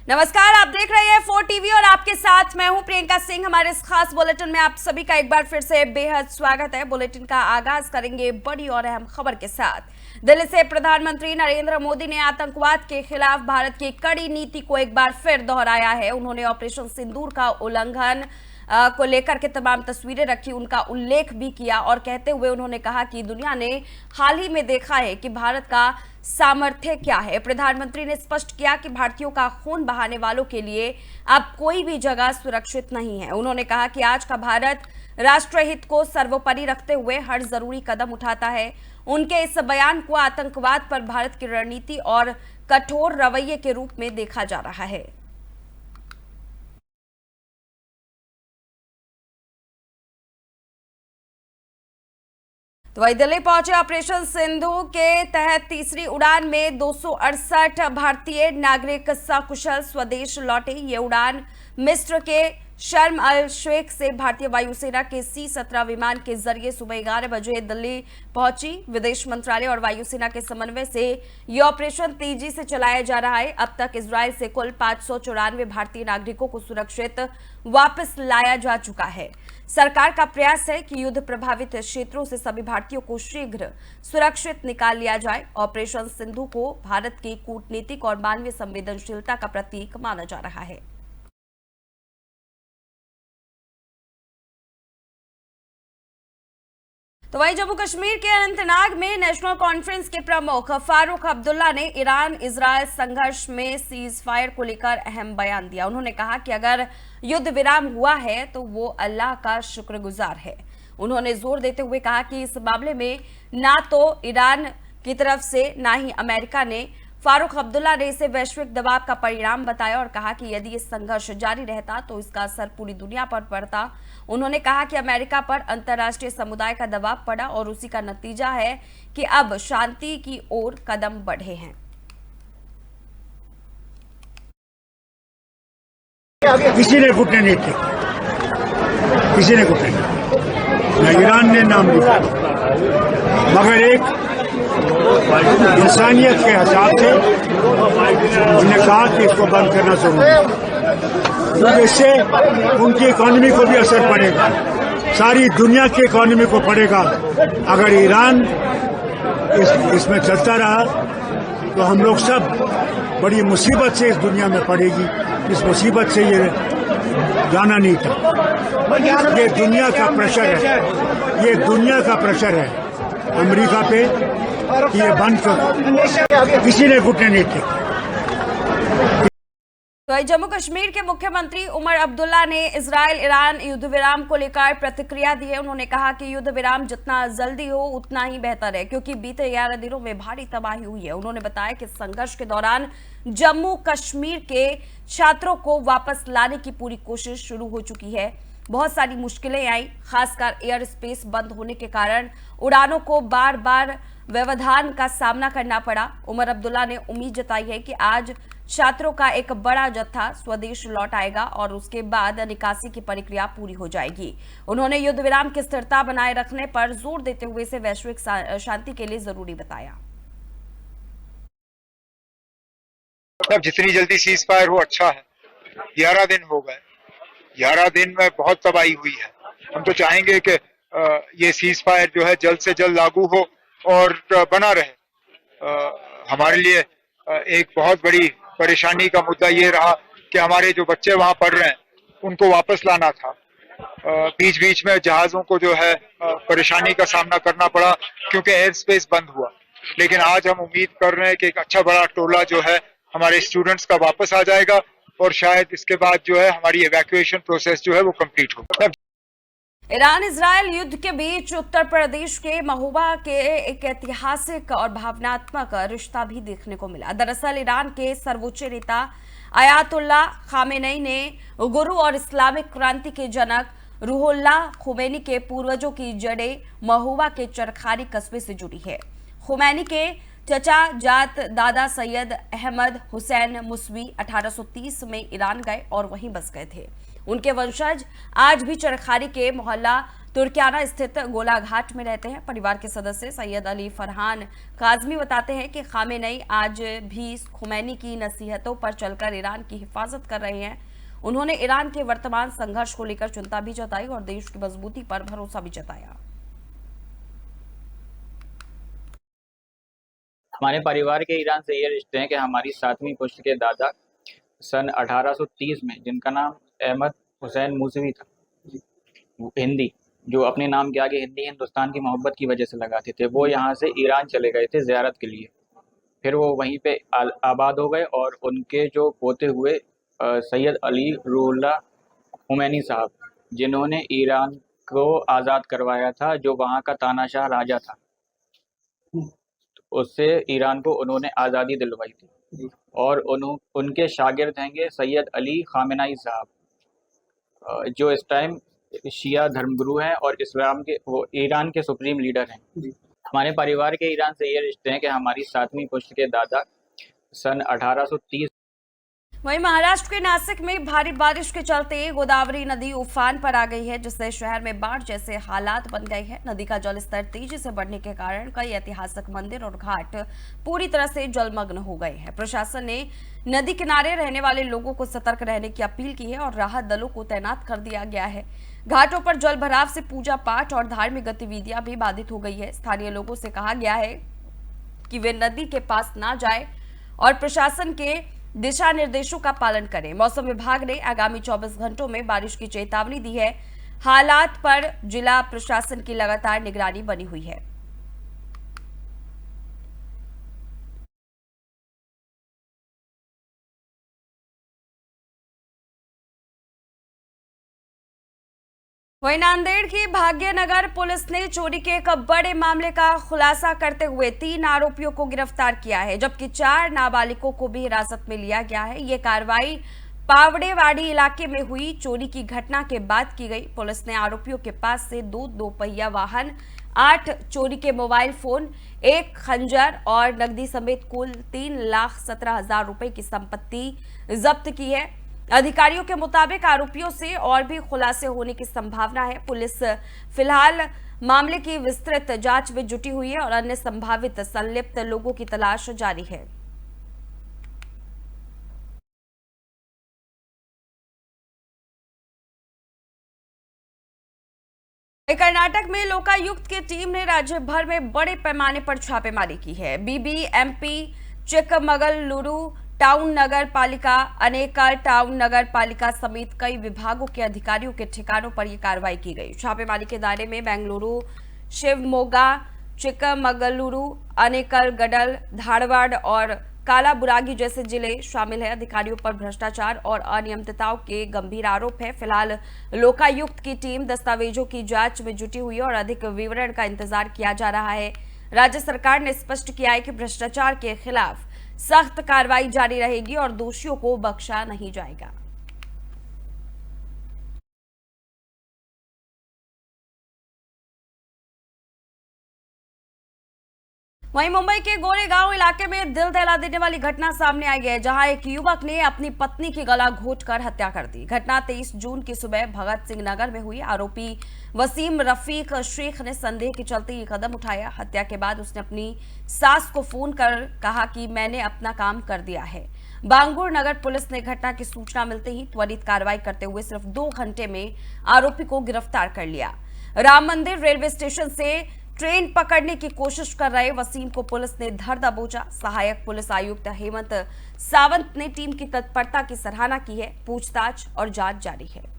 नमस्कार, आप देख रहे हैं 4 टीवी और आपके साथ मैं हूं प्रियंका सिंह। हमारे इस खास बुलेटिन में आप सभी का एक बार फिर से बेहद स्वागत है। बुलेटिन का आगाज करेंगे बड़ी और अहम खबर के साथ। दिल्ली से प्रधानमंत्री नरेंद्र मोदी ने आतंकवाद के खिलाफ भारत की कड़ी नीति को एक बार फिर दोहराया है। उन्होंने ऑपरेशन सिंदूर का उल्लंघन को लेकर के तमाम तस्वीरें रखी, उनका उल्लेख भी किया और कहते हुए उन्होंने कहा कि दुनिया ने हाल ही में देखा है कि भारत का सामर्थ्य क्या है। प्रधानमंत्री ने स्पष्ट किया कि भारतीयों का खून बहाने वालों के लिए अब कोई भी जगह सुरक्षित नहीं है। उन्होंने कहा कि आज का भारत राष्ट्रहित को सर्वोपरि रखते हुए हर जरूरी कदम उठाता है। उनके इस बयान को आतंकवाद पर भारत की रणनीति और कठोर रवैये के रूप में देखा जा रहा है। तो वही दिल्ली पहुंचे ऑपरेशन सिंधु के तहत तीसरी उड़ान में 268 भारतीय नागरिक सकुशल स्वदेश लौटे। ये उड़ान मिस्र के शर्म अल शेख से भारतीय वायुसेना के C-17 विमान के जरिए सुबह 11 बजे दिल्ली पहुंची। विदेश मंत्रालय और वायुसेना के समन्वय से ये ऑपरेशन तेजी से चलाया जा रहा है। अब तक इजरायल से कुल 594 भारतीय नागरिकों को सुरक्षित वापस लाया जा चुका है। सरकार का प्रयास है कि युद्ध प्रभावित क्षेत्रों से सभी भारतीयों को शीघ्र सुरक्षित निकाल लिया जाए। ऑपरेशन सिंधु को भारत की कूटनीतिक और मानवीय संवेदनशीलता का प्रतीक माना जा रहा है। तो वहीं जम्मू कश्मीर के अनंतनाग में नेशनल कॉन्फ्रेंस के प्रमुख फारूक अब्दुल्ला ने ईरान इजरायल संघर्ष में सीज फायर को लेकर अहम बयान दिया। उन्होंने कहा कि अगर युद्ध विराम हुआ है तो वो अल्लाह का शुक्रगुजार है। उन्होंने जोर देते हुए कहा कि इस मामले में ना तो ईरान की तरफ से ना ही अमेरिका ने। फारूक अब्दुल्ला ने इसे वैश्विक दबाव का परिणाम बताया और कहा कि यदि इस संघर्ष जारी रहता तो इसका असर पूरी दुनिया पर पड़ता। उन्होंने कहा कि अमेरिका पर अंतर्राष्ट्रीय समुदाय का दबाव पड़ा और उसी का नतीजा है कि अब शांति की ओर कदम बढ़े हैं। किसी ने घुटने नहीं थे, किसी ने घुटने नहीं, न ईरान ने नाम लिया, मगर एक इंसानियत के हिसाब से उन्होंने कहा कि इसको बंद करना जरूरी है, क्योंकि इससे उनकी इकोनॉमी को भी असर पड़ेगा, सारी दुनिया की इकोनॉमी को पड़ेगा। अगर ईरान इसमें चलता रहा तो हम लोग सब बड़ी मुसीबत से इस दुनिया में पड़ेगी। इस मुसीबत से ये जाना नहीं था। ये दुनिया का प्रेशर है, ये दुनिया का प्रेशर है अमेरिका पे कि ये बंद करो। किसी ने घुटने नहीं थे। तो जम्मू कश्मीर के मुख्यमंत्री उमर अब्दुल्ला ने इजरायल ईरान युद्ध विराम को लेकर प्रतिक्रिया दी है। उन्होंने कहा कि युद्ध विराम जितना जल्दी हो उतना ही बेहतर है, क्योंकि बीते 11 दिनों में भारी तबाही हुई है। उन्होंने बताया कि संघर्ष के दौरान जम्मू कश्मीर के छात्रों को वापस लाने की पूरी कोशिश शुरू हो चुकी है। बहुत सारी मुश्किलें आई, खासकर एयर स्पेस बंद होने के कारण उड़ानों को बार बार व्यवधान का सामना करना पड़ा। उमर अब्दुल्ला ने उम्मीद जताई है कि आज छात्रों का एक बड़ा जत्था स्वदेश लौट आएगा और उसके बाद निकासी की प्रक्रिया पूरी हो जाएगी। उन्होंने युद्ध विराम की स्थिरता बनाए रखने पर जोर देते हुए इसे वैश्विक शांति के लिए जरूरी बताया। अब जितनी जल्दी सीज फायर हो अच्छा है। 11 दिन हो गए, 11 दिन में बहुत तबाही हुई है। हम तो चाहेंगे कि ये सीज फायर जो है जल्द से जल्द लागू हो और बना रहे। हमारे लिए एक बहुत बड़ी परेशानी का मुद्दा ये रहा कि हमारे जो बच्चे वहां पढ़ रहे हैं उनको वापस लाना था। बीच बीच में जहाजों को जो है परेशानी का सामना करना पड़ा क्योंकि एयर स्पेस बंद हुआ। लेकिन आज हम उम्मीद कर रहे हैं कि एक अच्छा बड़ा टोला जो है हमारे स्टूडेंट्स का वापस आ जाएगा और शायद इसके बाद जो है हमारी इवैक्यूएशन प्रोसेस जो है वो कंप्लीट होगा। ईरान इजरायल युद्ध के बीच उत्तर प्रदेश के महोबा के एक ऐतिहासिक और भावनात्मक रिश्ता भी देखने को मिला। दरअसल ईरान के सर्वोच्च नेता अयातुल्लाह खामेनेई ने गुरु और इस्लामिक क्रांति के जनक रूहुल्लाह खुमैनी के पूर्वजों की जड़ें महोबा के चरखारी कस्बे से जुड़ी है। खुमैनी के चचा जात दादा सैयद अहमद हुसैन मुसवी 1830 में ईरान गए और वहीं बस गए थे। उनके वंशज आज भी चरखारी के मोहल्ला तुर्कियाना स्थित गोलाघाट में रहते हैं। परिवार के सदस्य सैयद अली फरहान काजमी बताते हैं कि खामेनेई आज भी खुमैनी की नसीहतों पर चलकर ईरान की हिफाजत कर रहे हैं। उन्होंने ईरान के वर्तमान संघर्ष को लेकर चिंता भी जताई और देश की मजबूती पर भरोसा भी जताया। हमारे परिवार के ईरान से ये रिश्ते हैं कि हमारी 7वीं पुश्त के दादा सन 1830 में, जिनका नाम अहमद हुसैन मूसवी था, हिंदी, जो अपने नाम के आगे हिंदी हिंदुस्तान की मोहब्बत की वजह से लगाते थे, वो यहाँ से ईरान चले गए थे ज़ियारत के लिए। फिर वो वहीं पे आबाद हो गए और उनके जो पोते हुए सैयद अली रूहुल्लाह खुमैनी साहब, जिन्होंने ईरान को आज़ाद करवाया था, जो वहाँ का तानाशाह राजा था, उससे ईरान को उन्होंने आज़ादी दिलवाई थी। और उनके शागिर्द हैंगे सैयद अली खामेनेई साहब, जो इस टाइम शिया धर्मगुरु हैं और इस्लाम के, वो ईरान के सुप्रीम लीडर हैं। हमारे परिवार के ईरान से ये रिश्ते हैं कि हमारी 7वीं पुश्त के दादा सन 1830। वहीं महाराष्ट्र के नासिक में भारी बारिश के चलते गोदावरी नदी उफान पर आ गई है, जिससे शहर में बाढ़ जैसे हालात बन गए हैं। नदी का जलस्तर तेजी से बढ़ने के कारण कई ऐतिहासिक मंदिर और घाट पूरी तरह से जलमग्न हो गए हैं। प्रशासन ने नदी किनारे रहने वाले लोगों को सतर्क रहने की अपील की है और राहत दलों को तैनात कर दिया गया है। घाटों पर जल भराव से पूजा पाठ और धार्मिक गतिविधियां भी बाधित हो गई है। स्थानीय लोगों से कहा गया है कि वे नदी के पास ना जाए और प्रशासन के दिशा निर्देशों का पालन करें। मौसम विभाग ने आगामी 24 घंटों में बारिश की चेतावनी दी है। हालात पर जिला प्रशासन की लगातार निगरानी बनी हुई है। वहीं नांदेड़ की भाग्यनगर पुलिस ने चोरी के एक बड़े मामले का खुलासा करते हुए 3 आरोपियों को गिरफ्तार किया है, जबकि 4 नाबालिगों को भी हिरासत में लिया गया है। ये कार्रवाई पावड़ेवाड़ी इलाके में हुई चोरी की घटना के बाद की गई। पुलिस ने आरोपियों के पास से 2 दोपहिया वाहन, 8 चोरी के मोबाइल फोन, 1 खंजर और नकदी समेत कुल 3,17,000 रुपए की संपत्ति जब्त की है। अधिकारियों के मुताबिक आरोपियों से और भी खुलासे होने की संभावना है। पुलिस फिलहाल मामले की विस्तृत जांच में जुटी हुई है और अन्य संभावित संलिप्त लोगों की तलाश जारी है। कर्नाटक में लोकायुक्त की टीम ने राज्य भर में बड़े पैमाने पर छापेमारी की है। बीबीएमपी, चिकमगलुरु टाउन नगर पालिका, अनेकल टाउन नगर पालिका समेत कई विभागों के अधिकारियों के ठिकानों पर यह कार्रवाई की गई। छापेमारी के दायरे में बेंगलुरु, शिवमोगा, चिकमगलुरु, अनेकल, गडल, धारवाड़ और कालाबुरागी जैसे जिले शामिल हैं। अधिकारियों पर भ्रष्टाचार और अनियमितताओं के गंभीर आरोप है। फिलहाल लोकायुक्त की टीम दस्तावेजों की जांच में जुटी हुई है और अधिक विवरण का इंतजार किया जा रहा है। राज्य सरकार ने स्पष्ट किया है कि भ्रष्टाचार के खिलाफ सख्त कार्रवाई जारी रहेगी और दोषियों को बख्शा नहीं जाएगा। वहीं मुंबई के गोरेगांव इलाके में दिल दहला देने वाली घटना सामने आई है, जहां एक युवक ने अपनी पत्नी की गला घोंटकर हत्या कर दी। घटना 23 जून की सुबह भगत सिंह नगर में हुई। आरोपी वसीम रफीक शेख ने संदेह के चलते ये कदम उठाया। हत्या के बाद उसने अपनी सास को फोन कर कहा कि मैंने अपना काम कर दिया है। बांगुर नगर पुलिस ने घटना की सूचना मिलते ही त्वरित कार्रवाई करते हुए सिर्फ 2 घंटे में आरोपी को गिरफ्तार कर लिया। राम मंदिर रेलवे स्टेशन से ट्रेन पकड़ने की कोशिश कर रहे वसीम को पुलिस ने धर दबोचा। सहायक पुलिस आयुक्त हेमंत सावंत ने टीम की तत्परता की सराहना की है। पूछताछ और जांच जारी है।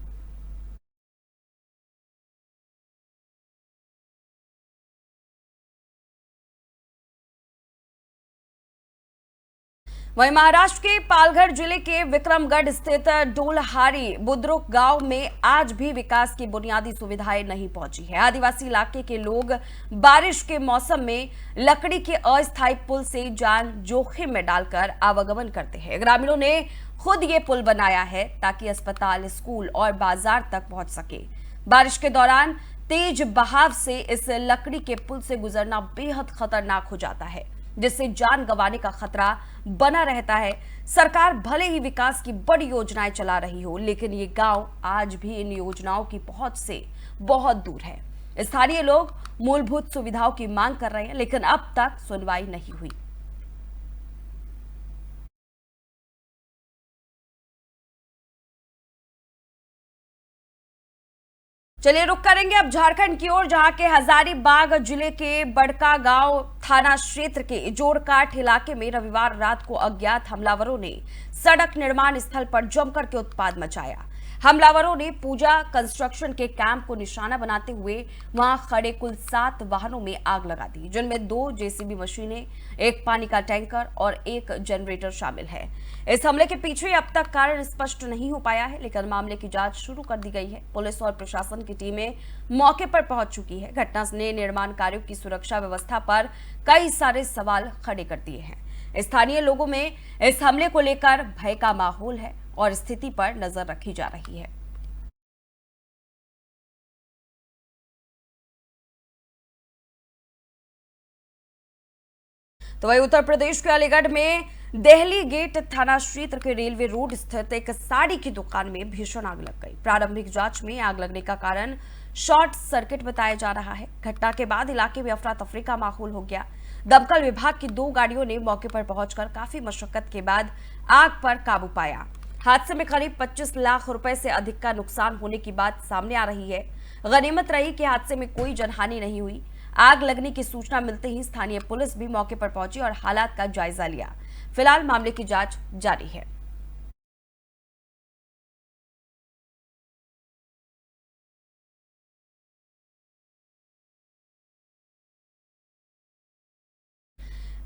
वहीं महाराष्ट्र के पालघर जिले के विक्रमगढ़ स्थित डोलहारी बुद्रुक गांव में आज भी विकास की बुनियादी सुविधाएं नहीं पहुंची है। आदिवासी इलाके के लोग बारिश के मौसम में लकड़ी के अस्थायी पुल से जान जोखिम में डालकर आवागमन करते हैं। ग्रामीणों ने खुद ये पुल बनाया है ताकि अस्पताल, स्कूल और बाजार तक पहुंच सके। बारिश के दौरान तेज बहाव से इस लकड़ी के पुल से गुजरना बेहद खतरनाक हो जाता है, जिससे जान गंवाने का खतरा बना रहता है। सरकार भले ही विकास की बड़ी योजनाएं चला रही हो, लेकिन ये गांव आज भी इन योजनाओं की पहुंच से बहुत दूर है। स्थानीय लोग मूलभूत सुविधाओं की मांग कर रहे हैं, लेकिन अब तक सुनवाई नहीं हुई। चलिए रुक करेंगे अब झारखंड की ओर, जहां के हजारीबाग जिले के बड़का गांव थाना क्षेत्र के जोड़काठ इलाके में रविवार रात को अज्ञात हमलावरों ने सड़क निर्माण स्थल पर जमकर के उत्पात मचाया। हमलावरों ने पूजा कंस्ट्रक्शन के कैंप को निशाना बनाते हुए वहां खड़े कुल 7 वाहनों में आग लगा दी, जिनमें 2 जेसीबी मशीनें, 1 पानी का टैंकर और 1 जनरेटर शामिल है। इस हमले के पीछे अब तक कारण स्पष्ट नहीं हो पाया है, लेकिन मामले की जांच शुरू कर दी गई है। पुलिस और प्रशासन की टीमें मौके पर पहुंच चुकी है। घटना ने निर्माण कार्यों की सुरक्षा व्यवस्था पर कई सारे सवाल खड़े कर दिए हैं। स्थानीय लोगों में इस हमले को लेकर भय का माहौल है और स्थिति पर नजर रखी जा रही है। तो वही उत्तर प्रदेश के अलीगढ़ में देहली गेट थाना क्षेत्र के रेलवे रोड स्थित एक साड़ी की दुकान में भीषण आग लग गई। प्रारंभिक जांच में आग लगने का कारण शॉर्ट सर्किट बताया जा रहा है। घटना के बाद इलाके में अफरा तफरी का माहौल हो गया। दमकल विभाग की 2 गाड़ियों ने मौके पर पहुंचकर काफी मशक्कत के बाद आग पर काबू पाया। हादसे में करीब 25 लाख रुपए से अधिक का नुकसान होने की बात सामने आ रही है। गनीमत रही कि हादसे में कोई जनहानि नहीं हुई। आग लगने की सूचना मिलते ही स्थानीय पुलिस भी मौके पर पहुंची और हालात का जायजा लिया। फिलहाल मामले की जांच जारी है।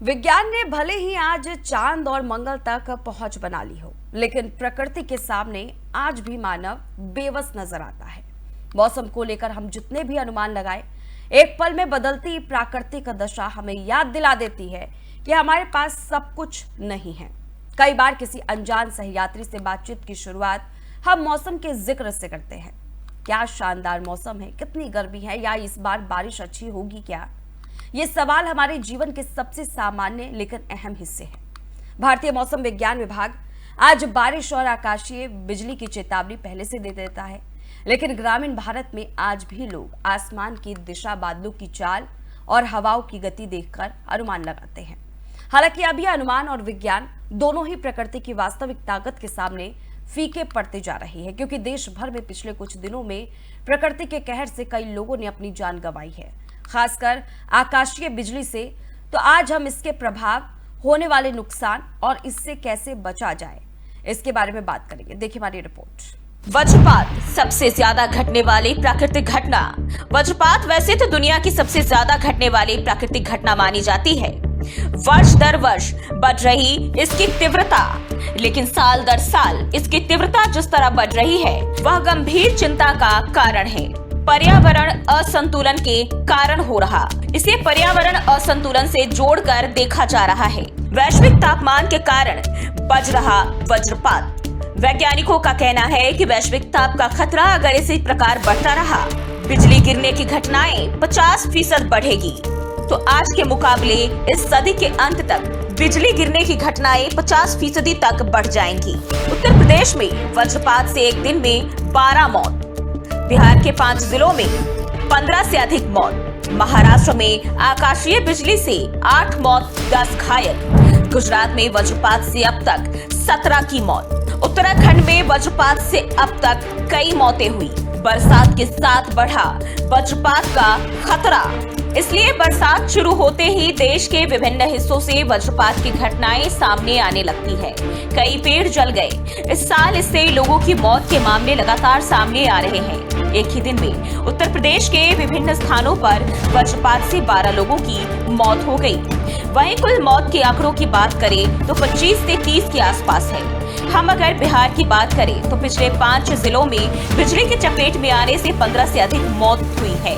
विज्ञान ने भले ही आज चांद और मंगल तक पहुंच बना ली हो, लेकिन प्रकृति के सामने आज भी मानव बेबस नजर आता है। मौसम को लेकर हम जितने भी अनुमान लगाए, एक पल में बदलती प्राकृतिक दशा हमें याद दिला देती है कि हमारे पास सब कुछ नहीं है। कई बार किसी अनजान सहयात्री से बातचीत की शुरुआत हम मौसम के जिक्र से करते हैं। क्या शानदार मौसम है, कितनी गर्मी है, या इस बार बारिश अच्छी होगी क्या? ये सवाल हमारे जीवन के सबसे सामान्य लेकिन अहम हिस्से हैं। भारतीय मौसम विज्ञान विभाग आज बारिश और आकाशीय बिजली की चेतावनी पहले से दे देता है, लेकिन ग्रामीण भारत में आज भी लोग आसमान की दिशा, बादलों की चाल और हवाओं की गति देखकर अनुमान लगाते हैं। हालांकि अब यह अनुमान और विज्ञान दोनों ही प्रकृति की वास्तविक ताकत के सामने फीके पड़ते जा रही है, क्योंकि देश भर में पिछले कुछ दिनों में प्रकृति के कहर से कई लोगों ने अपनी जान गंवाई है, खासकर आकाशीय बिजली से। तो आज हम इसके प्रभाव, होने वाले नुकसान और इससे कैसे बचा जाए, इसके बारे में बात करेंगे। देखिए हमारी रिपोर्ट। वज्रपात सबसे ज्यादा घटने वाली प्राकृतिक घटना। वज्रपात वैसे तो दुनिया की सबसे ज्यादा घटने वाली प्राकृतिक घटना मानी जाती है। वर्ष दर वर्ष बढ़ रही इसकी तीव्रता, लेकिन साल दर साल इसकी तीव्रता जिस तरह बढ़ रही है वह गंभीर चिंता का कारण है। पर्यावरण असंतुलन के कारण हो रहा, इसे पर्यावरण असंतुलन से जोड़कर देखा जा रहा है। वैश्विक तापमान के कारण बढ़ रहा वज्रपात। वैज्ञानिकों का कहना है कि वैश्विक ताप का खतरा अगर इसी प्रकार बढ़ता रहा, बिजली गिरने की घटनाएं 50% बढ़ेगी। तो आज के मुकाबले इस सदी के अंत तक बिजली गिरने की घटनाएं 50% तक बढ़ जाएंगी। उत्तर प्रदेश में वज्रपात से एक दिन में 12 मौत, बिहार के 5 जिलों में 15 से अधिक मौत, महाराष्ट्र में आकाशीय बिजली से 8 मौत, 10 घायल, गुजरात में वज्रपात से अब तक 17 की मौत, उत्तराखंड में वज्रपात से अब तक कई मौतें हुई। बरसात के साथ बढ़ा वज्रपात का खतरा, इसलिए बरसात शुरू होते ही देश के विभिन्न हिस्सों से वज्रपात की घटनाएं सामने आने लगती है। कई पेड़ जल गए। इस साल इससे लोगों की मौत के मामले लगातार सामने आ रहे हैं। एक ही दिन में उत्तर प्रदेश के विभिन्न स्थानों पर वज्रपात से 12 लोगों की मौत हो गई। वहीं कुल मौत के आंकड़ों की बात करें तो 25 से 30 के आसपास है। हम अगर बिहार की बात करें तो पिछले 5 जिलों में बिजली की चपेट में आने से 15 से अधिक मौत हुई है।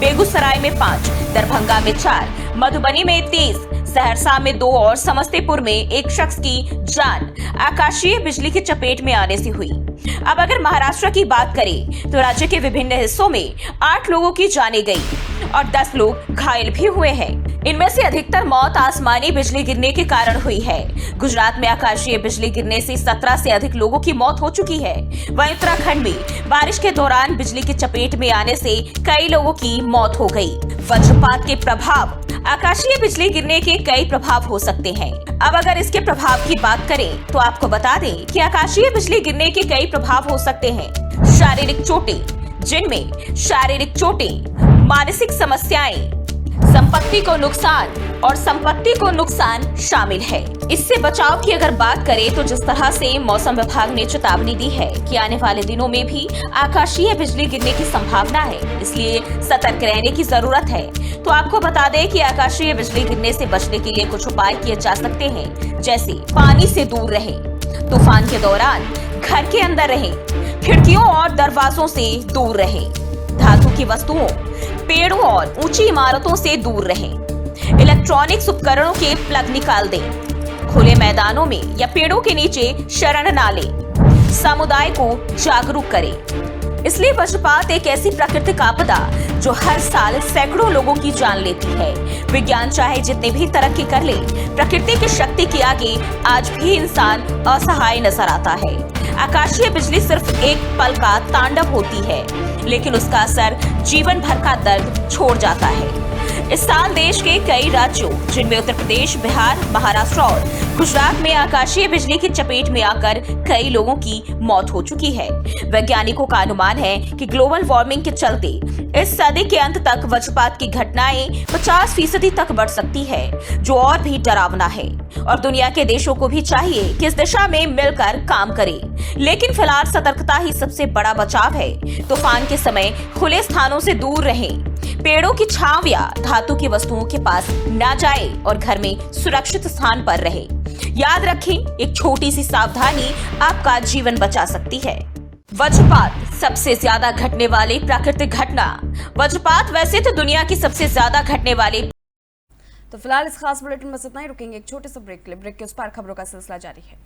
बेगूसराय में 5, दरभंगा में 4, मधुबनी में 30, सहरसा में 2 और समस्तीपुर में 1 शख्स की जान आकाशीय बिजली की चपेट में आने से हुई। अब अगर महाराष्ट्र की बात करें तो राज्य के विभिन्न हिस्सों में 8 लोगों की जानें गई और 10 लोग घायल भी हुए हैं। इनमें से अधिकतर मौत आसमानी बिजली गिरने के कारण हुई है। गुजरात में आकाशीय बिजली गिरने से 17 से अधिक लोगों की मौत हो चुकी है। वहीं उत्तराखंड में बारिश के दौरान बिजली की चपेट में आने से कई लोगों की मौत हो गई। वज्रपात के प्रभाव, आकाशीय बिजली गिरने के कई प्रभाव हो सकते हैं। अब अगर इसके प्रभाव की बात करें तो आपको बता दें कि आकाशीय बिजली गिरने के कई प्रभाव हो सकते हैं। शारीरिक चोटें, जिनमें शारीरिक चोटें, मानसिक समस्याएं, संपत्ति को नुकसान शामिल है। इससे बचाव की अगर बात करें तो जिस तरह से मौसम विभाग ने चेतावनी दी है कि आने वाले दिनों में भी आकाशीय बिजली गिरने की संभावना है, इसलिए सतर्क रहने की जरूरत है। तो आपको बता दें कि आकाशीय बिजली गिरने से बचने के लिए कुछ उपाय किए जा सकते हैं, जैसे पानी से दूर रहें, तूफान के दौरान घर के अंदर रहें, खिड़कियों और दरवाजों से दूर रहें, धातु की वस्तुओं, पेड़ों और ऊंची इमारतों से दूर रहें, इलेक्ट्रॉनिक्स उपकरणों के प्लग निकाल दें, खुले मैदानों में या पेड़ों के नीचे शरण ना लें, समुदाय को जागरूक करें। इसलिए वज्रपात एक ऐसी प्राकृतिक आपदा जो हर साल सैकड़ों लोगों की जान लेती है। विज्ञान चाहे जितने भी तरक्की कर ले, प्रकृति की शक्ति के आगे आज भी इंसान असहाय नजर आता है। आकाशीय बिजली सिर्फ एक पल का तांडव होती है, लेकिन उसका असर जीवन भर का दर्द छोड़ जाता है। इस साल देश के कई राज्यों, जिनमें उत्तर प्रदेश, बिहार, महाराष्ट्र और गुजरात में आकाशीय बिजली की चपेट में आकर कई लोगों की मौत हो चुकी है। वैज्ञानिकों का अनुमान है कि ग्लोबल वार्मिंग के चलते इस सदी के अंत तक वज्रपात की घटनाएं 50% तक बढ़ सकती है, जो और भी डरावना है। और दुनिया के देशों को भी चाहिए कि इस दिशा में मिलकर काम करें। लेकिन फिलहाल सतर्कता ही सबसे बड़ा बचाव है। तूफान के समय खुले स्थानों से दूर रहें, पेड़ों की छांव या धातु की वस्तुओं के पास ना जाए और घर में सुरक्षित स्थान पर रहे। याद रखें, एक छोटी सी सावधानी आपका जीवन बचा सकती है। वज्रपात सबसे ज्यादा घटने वाली प्राकृतिक घटना। वज्रपात वैसे तो दुनिया की सबसे ज्यादा घटने वाली। तो फिलहाल इस खास बुलेटिन में इतना ही। रुकेंगे एक छोटे से ब्रेक के लिए। ब्रेक के उस पार खबरों का सिलसिला जारी है।